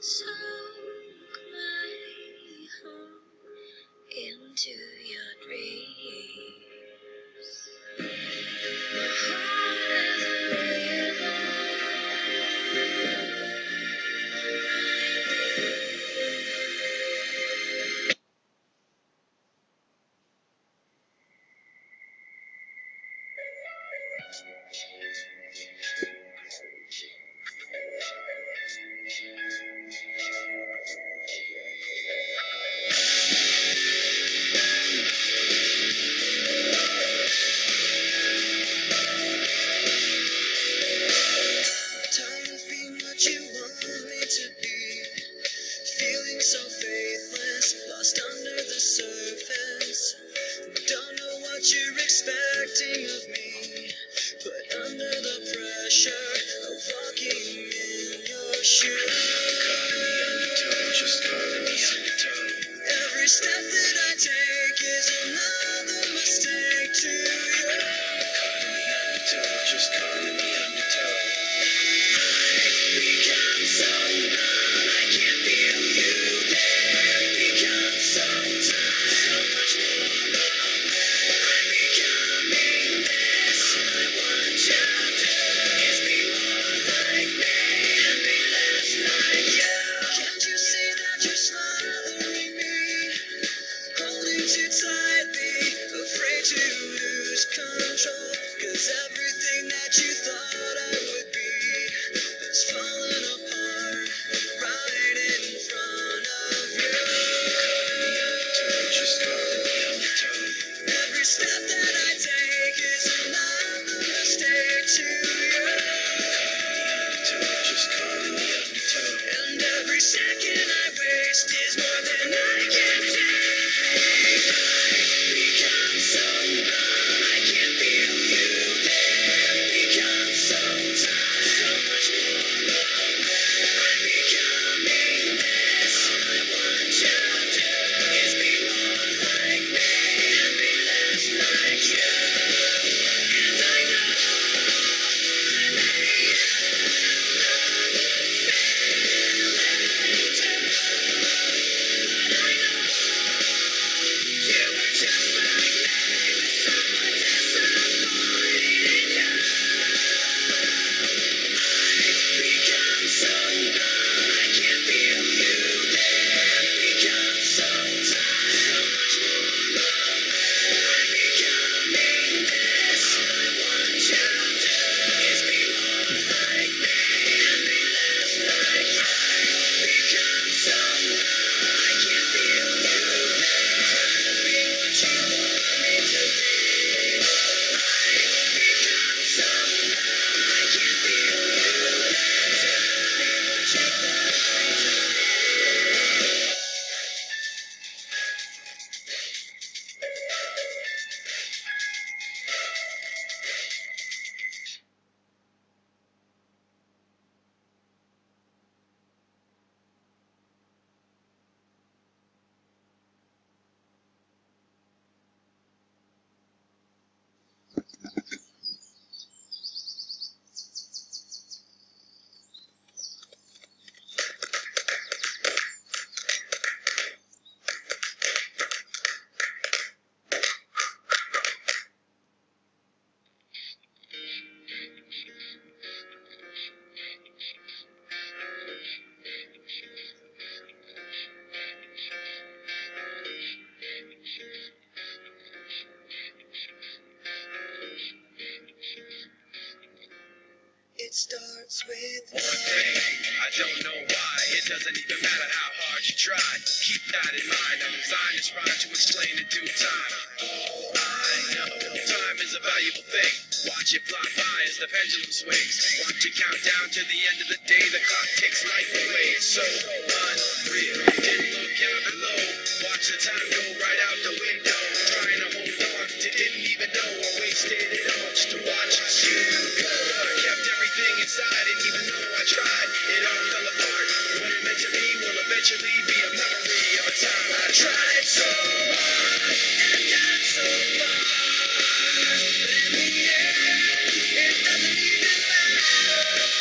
So glide home into your dreams. My heart is a river. Tired of being what you want me to be. Feeling so faithless, lost under the surface. Don't know what you're expecting of me, but under the pressure of walking in your shoes. Just caught in the undertow. Every step that I take is another mistake to you. Just caught in the undertow. I've become so numb, I can't feel you there. Become so tired, so much more lonely. I'm becoming this. All I want you to do is be more like me and be less like you. Can't you see that you're smothering me? Holding too tightly, afraid to lose control. 'Cause everything that you thought I would be is falling apart right in front of you. Just caught in the undertow. Every step that I take is another mistake to you. Just caught in the undertow. And every second I waste is more than I can take. I've become so numb, I can't feel you there. Become so tired, so much more lonely. I'm becoming this. All I want you to do is be more like me and be less like you. And I know I may have another feeling too, but I know you were just like me, with someone disappointed in you. I've become so numb, I can't feel you there. Become so tired, so much more lonely. I'm becoming this. All I want you to do is be more like me and be less like you. I've become so numb, I can't feel you there. Tired of being what you want me to be. I've become so numb, I can't feel you there. Tired of being what you want me to be. It starts with one thing. I don't know why. It doesn't even matter how hard you try. Keep that in mind. I'm designed this rhyme to explain in due time. All I know, time is a valuable thing. Watch it fly by as the pendulum swings. Watch it count down to the end of the day. The clock takes life away. It's so unreal. Didn't look out below. Watch the time go right out the window. Trying to hold on to didn't even know I wasted it all just to watch you go. I kept everything inside, and even though I tried, it all fell apart. What it meant to me will eventually be a memory of a time I tried so hard and got so far. But in the end, it doesn't even matter.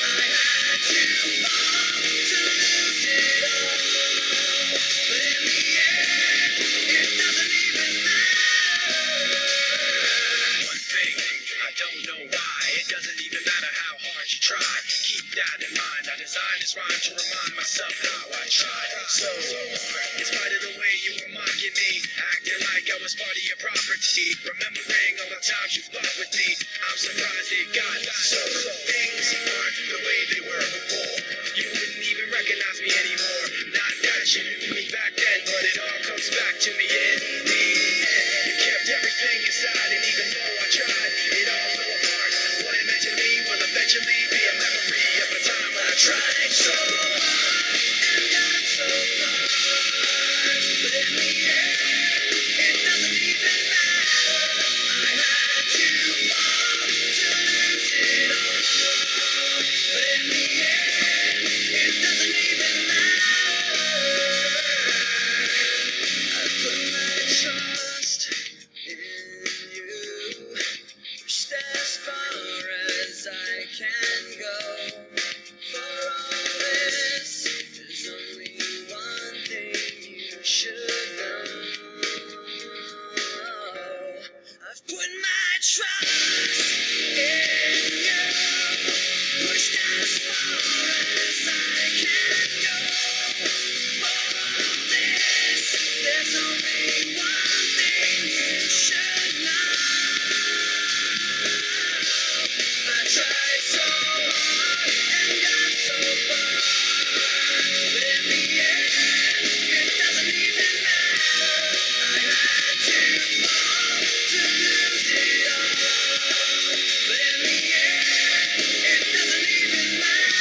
I had to fall to lose it. was part of your property. Remembering all the times you fought with me, I'm surprised it got so. Things aren't the way they were before. You wouldn't even recognize me anymore. Not that you knew me back then, but it all comes back to me in the end. You kept everything inside, and even though I tried, it all fell apart. What it meant to me will eventually be a memory of a time when I tried so hard and got so far. But in the end, it doesn't even matter. I had to fall to lose it all. But in the end, it doesn't even matter. I put my trust in you. Pushed as far as I can go. For all this, there's only one thing you should know. I've put my trust in you. Pushed as far as I can go. For all this, there's only one thing you should know. I tried so hard and got so far, but in the end, it doesn't even matter. I had to fall to lose it all, but in the end, it doesn't even matter.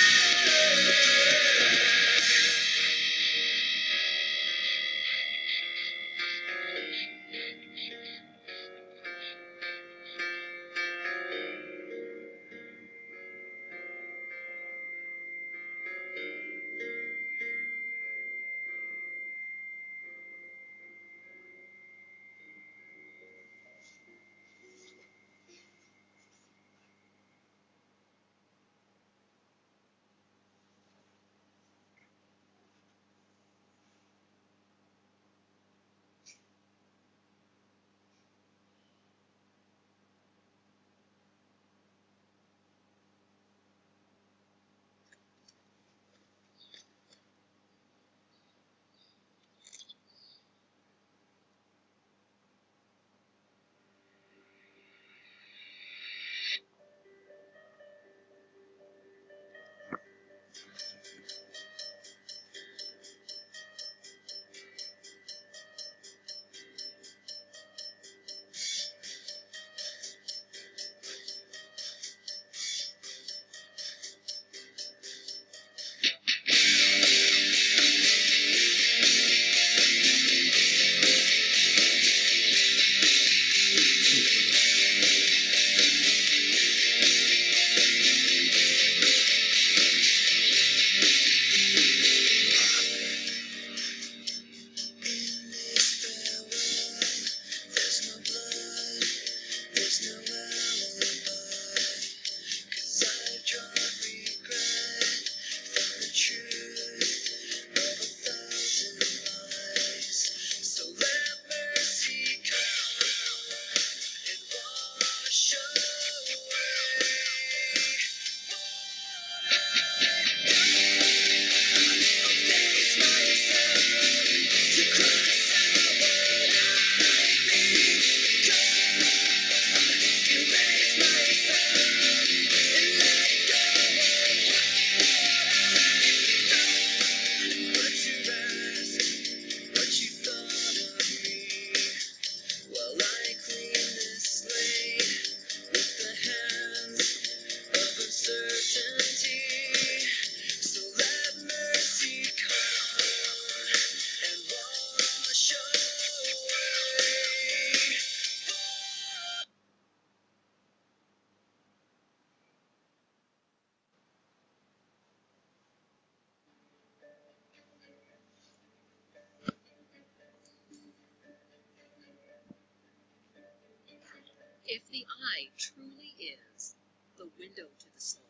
If the eye truly is the window to the soul,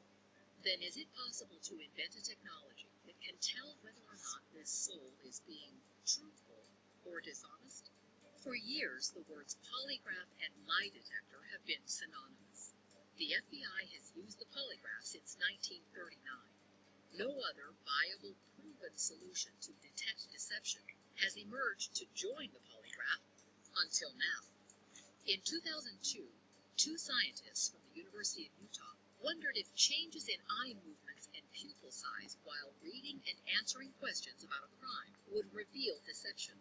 then is it possible to invent a technology that can tell whether or not this soul is being truthful or dishonest? For years, the words polygraph and lie detector have been synonymous. The FBI has used the polygraph since 1939. No other viable, proven solution to detect deception has emerged to join the polygraph until now. In 2002, two scientists from the University of Utah wondered if changes in eye movements and pupil size while reading and answering questions about a crime would reveal deception.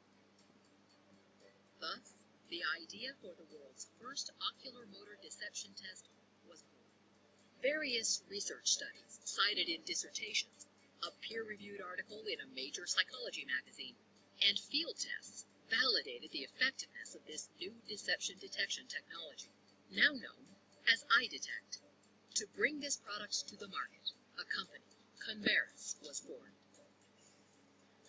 Thus, the idea for the world's first ocular motor deception test was born. Various research studies cited in dissertations, a peer-reviewed article in a major psychology magazine, and field tests validated the effectiveness of this new deception detection technology, now known as iDetect. To bring this product to the market, a company, Converis, was formed.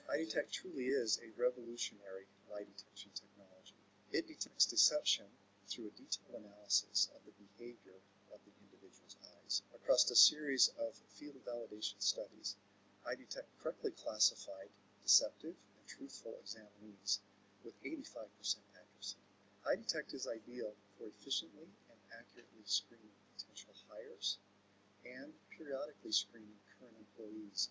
iDetect truly is a revolutionary lie detection technology. It detects deception through a detailed analysis of the behavior of the individual's eyes. Across a series of field validation studies, iDetect correctly classified deceptive and truthful examinees with 85% accuracy. iDetect is ideal for efficiently and accurately screening potential hires and periodically screening current employees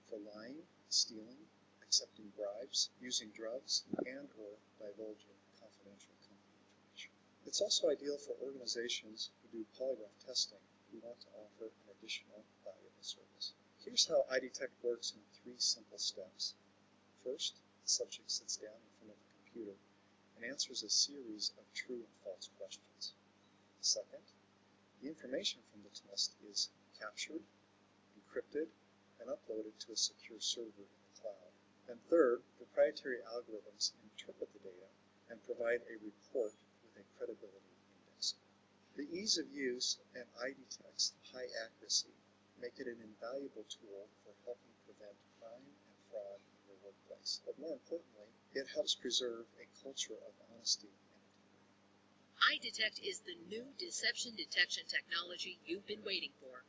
for lying, stealing, accepting bribes, using drugs, and or divulging confidential company information. It's also ideal for organizations who do polygraph testing who want to offer an additional valuable service. Here's how iDetect works in 3 simple steps. First, the subject sits down in front of the computer and answers a series of true and false questions. Second, the information from the test is captured, encrypted, and uploaded to a secure server in the cloud. And third, proprietary algorithms interpret the data and provide a report with a credibility index. The ease of use and iDetect's high accuracy make it an invaluable tool for helping prevent crime and fraud in your workplace. But more importantly, it helps preserve a culture of honesty and integrity. iDetect is the new deception detection technology you've been waiting for.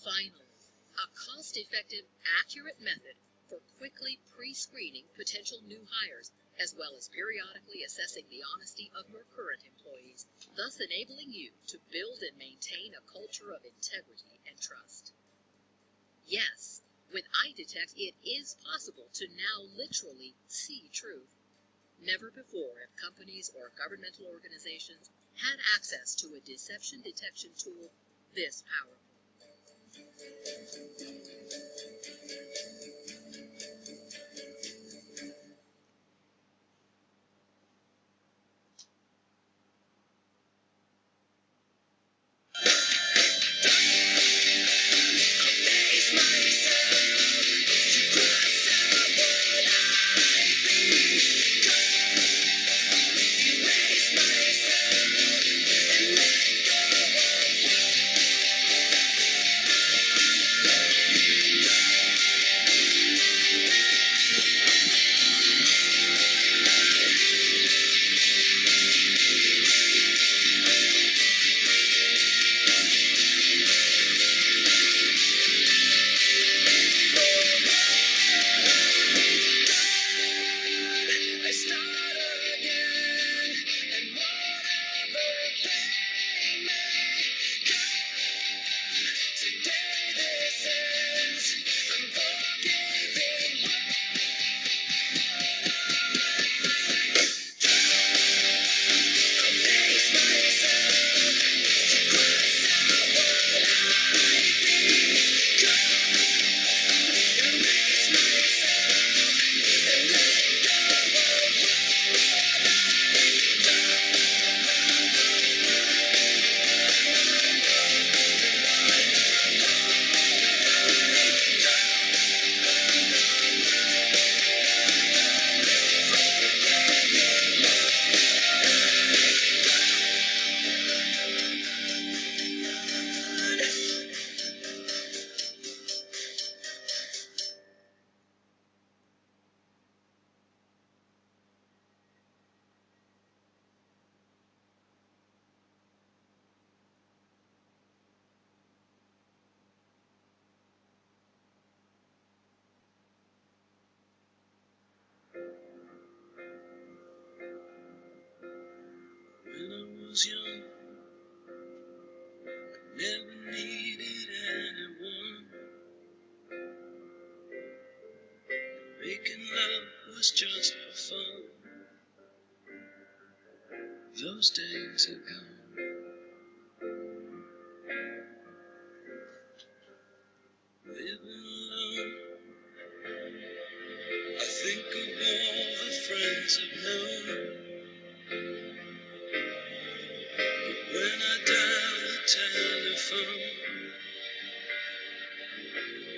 Finally, a cost-effective, accurate method for quickly pre-screening potential new hires, as well as periodically assessing the honesty of your current employees, thus enabling you to build and maintain a culture of integrity and trust. Yes, with iDetect, it is possible to now literally see truth. Never before have companies or governmental organizations had access to a deception detection tool this powerful. When I was young, never needed anyone. Making love was just for fun. Those days are gone. Living alone. I think of all the friends I've known. But when I dial the telephone,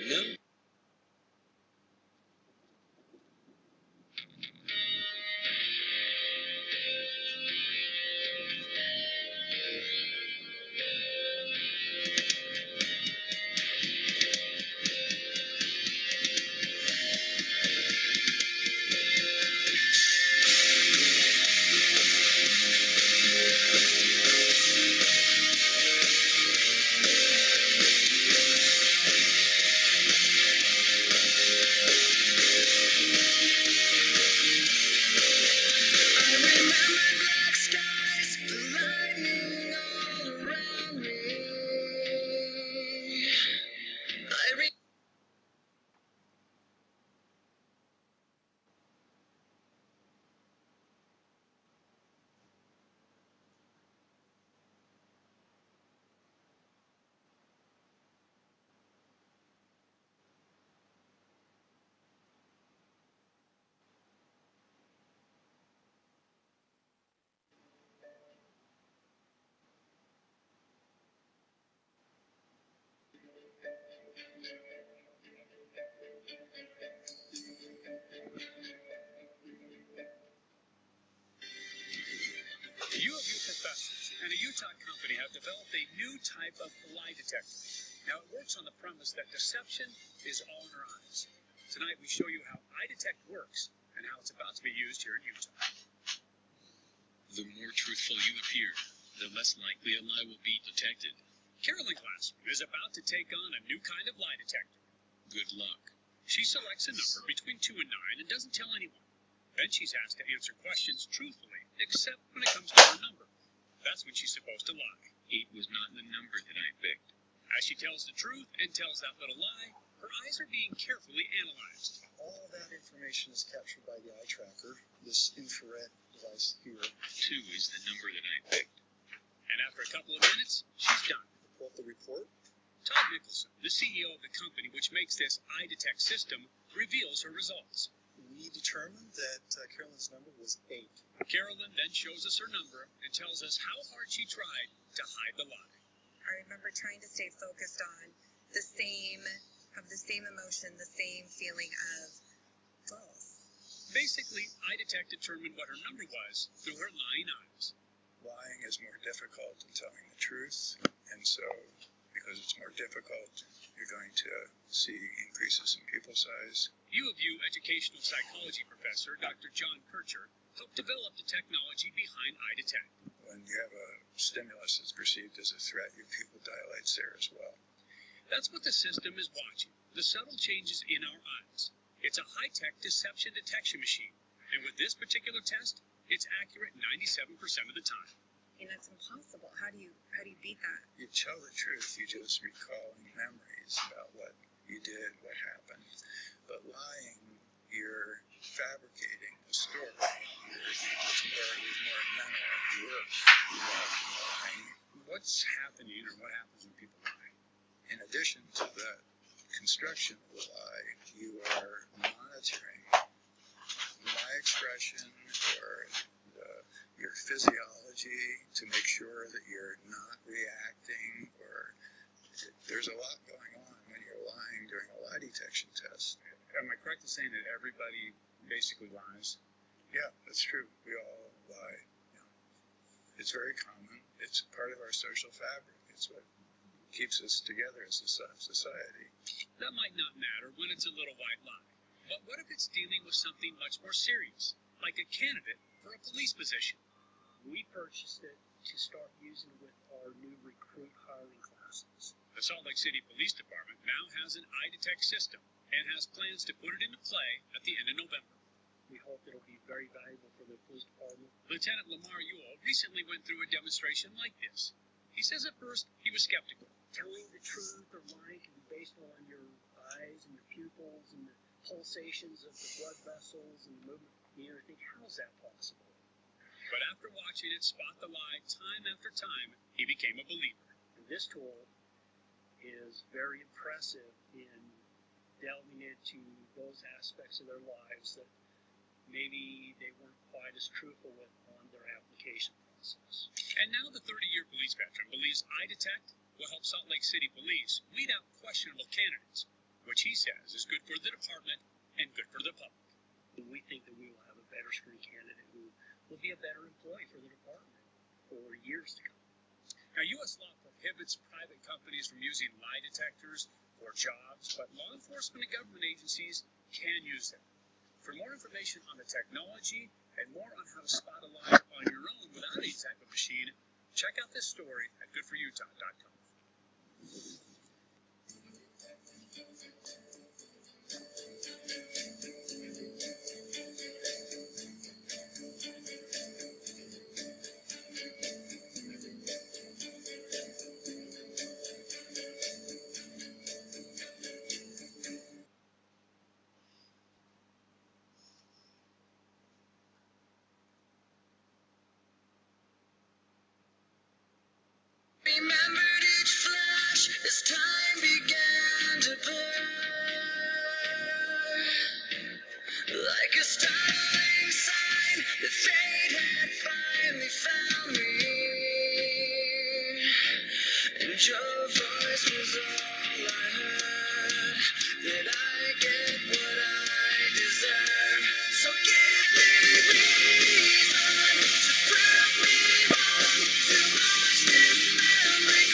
no. You of you professors and a Utah company have developed a new type of lie detector. Now, it works on the premise that deception is all in our eyes. Tonight, we show you how iDetect works and how it's about to be used here in Utah. The more truthful you appear, the less likely a lie will be detected. Carolyn Glassman is about to take on a new kind of lie detector. Good luck. She selects a number between 2 and 9 and doesn't tell anyone. Then she's asked to answer questions truthfully, except when it comes to her number. That's when she's supposed to lie. 8 was not the number that I picked. As she tells the truth and tells that little lie, her eyes are being carefully analyzed. All that information is captured by the eye tracker, this infrared device here. 2 is the number that I picked. And after a couple of minutes, she's done. Pull up the report. Todd Nicholson, the CEO of the company which makes this iDetect system, reveals her results. We determined that Carolyn's number was 8. Carolyn then shows us her number and tells us how hard she tried to hide the lie. I remember trying to stay focused on have the same emotion, the same feeling of false. Basically, iDetect determined what her number was through her lying eyes. Lying is more difficult than telling the truth, and so because it's more difficult, you're going to see increases in pupil size. U of U educational psychology professor Dr. John Kircher helped develop the technology behind iDetect. When you have a stimulus that's perceived as a threat, your pupil dilates there as well. That's what the system is watching, the subtle changes in our eyes. It's a high-tech deception detection machine, and with this particular test, it's accurate 97% of the time. And it's impossible. How do you beat that? You tell the truth, you just recalling memories about what you did, what happened. But lying, you're fabricating a story. It's more mental work rather than lying. What's happening or what happens when people lie? In addition to the construction of the lie, you are monitoring my expression or your physiology to make sure that you're not reacting, or there's a lot going on when you're lying during a lie detection test. Am I correct in saying that everybody basically lies? Yeah, that's true. We all lie. Yeah. It's very common. It's part of our social fabric. It's what keeps us together as a society. That might not matter when it's a little white lie. But what if it's dealing with something much more serious, like a candidate for a police position? We purchased it to start using with our new recruit hiring classes. The Salt Lake City Police Department now has an iDetect system and has plans to put it into play at the end of November. We hope it'll be very valuable for the police department. Lieutenant Lamar Ewell recently went through a demonstration like this. He says at first he was skeptical. Telling the truth or lying can be based on your eyes and your pupils and the pulsations of the blood vessels and the movement. You know, think, how's that possible? But after watching it spot the lie time after time, he became a believer. And this tool is very impressive in delving into those aspects of their lives that maybe they weren't quite as truthful with on their application process. And now the 30-year police veteran believes iDetect will help Salt Lake City police weed out questionable candidates, which he says is good for the department and good for the public. And we think that we will have a better screen candidate who will be a better employee for the department for years to come. Now, U.S. law prohibits private companies from using lie detectors for jobs, but law enforcement and government agencies can use them. For more information on the technology and more on how to spot a lie on your own without any type of machine, check out this story at goodforutah.com. Remembered each flash as time began to blur, like a startling sign that fate had finally found me, and your voice was all I heard, that I get what I deserve. So give me reason to prove me wrong, to watch this memory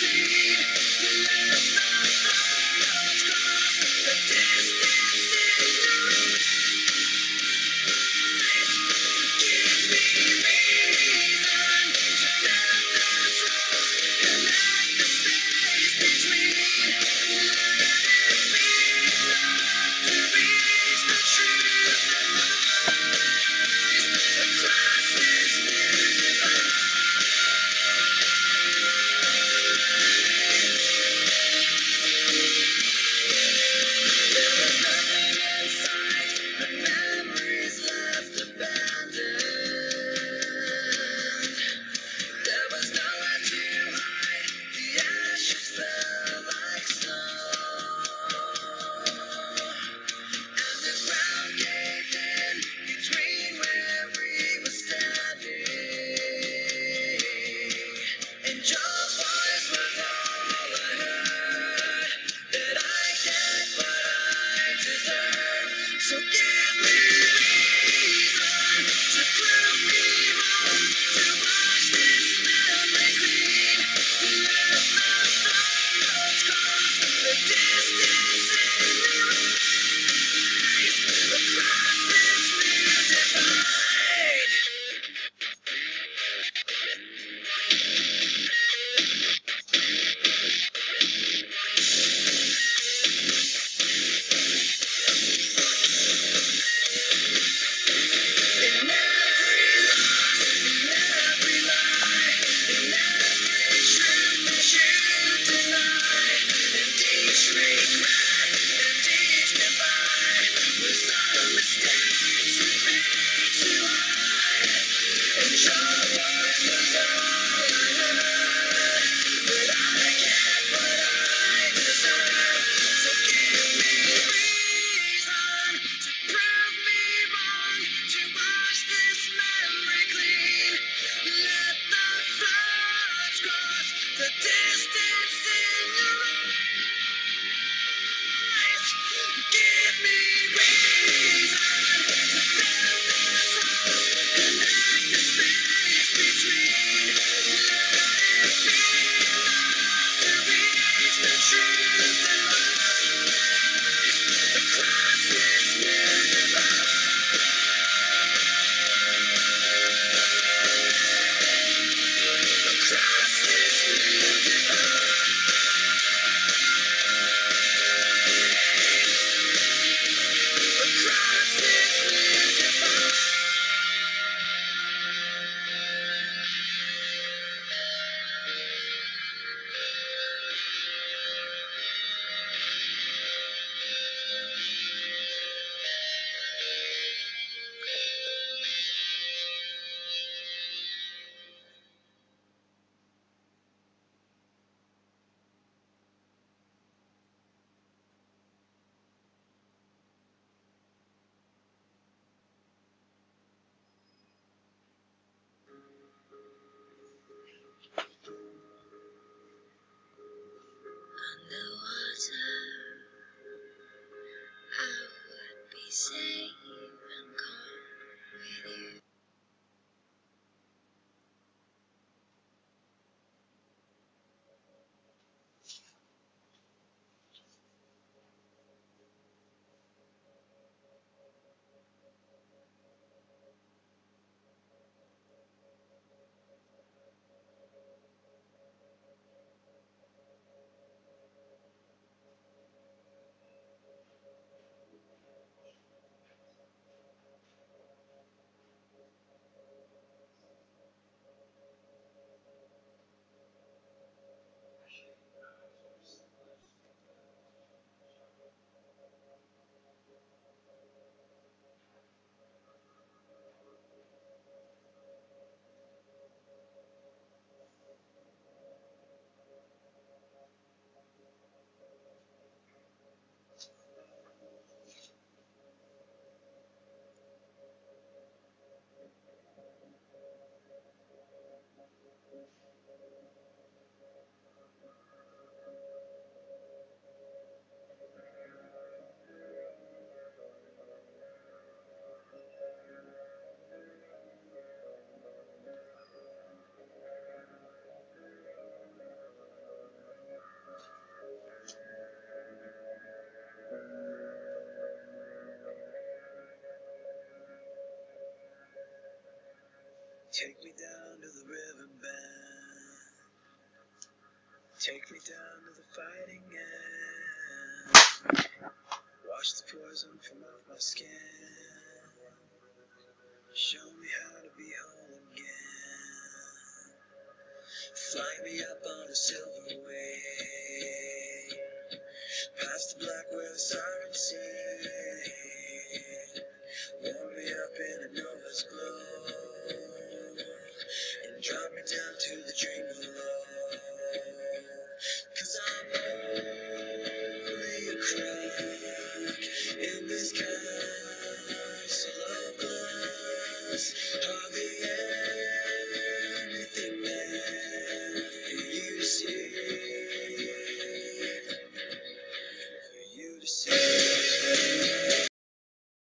Take me down to the riverbed. Take me down to the fighting end. Wash the poison from off my skin. Show me how to be whole again. Fly me up on a silver wave. Past the black where the sirens sing.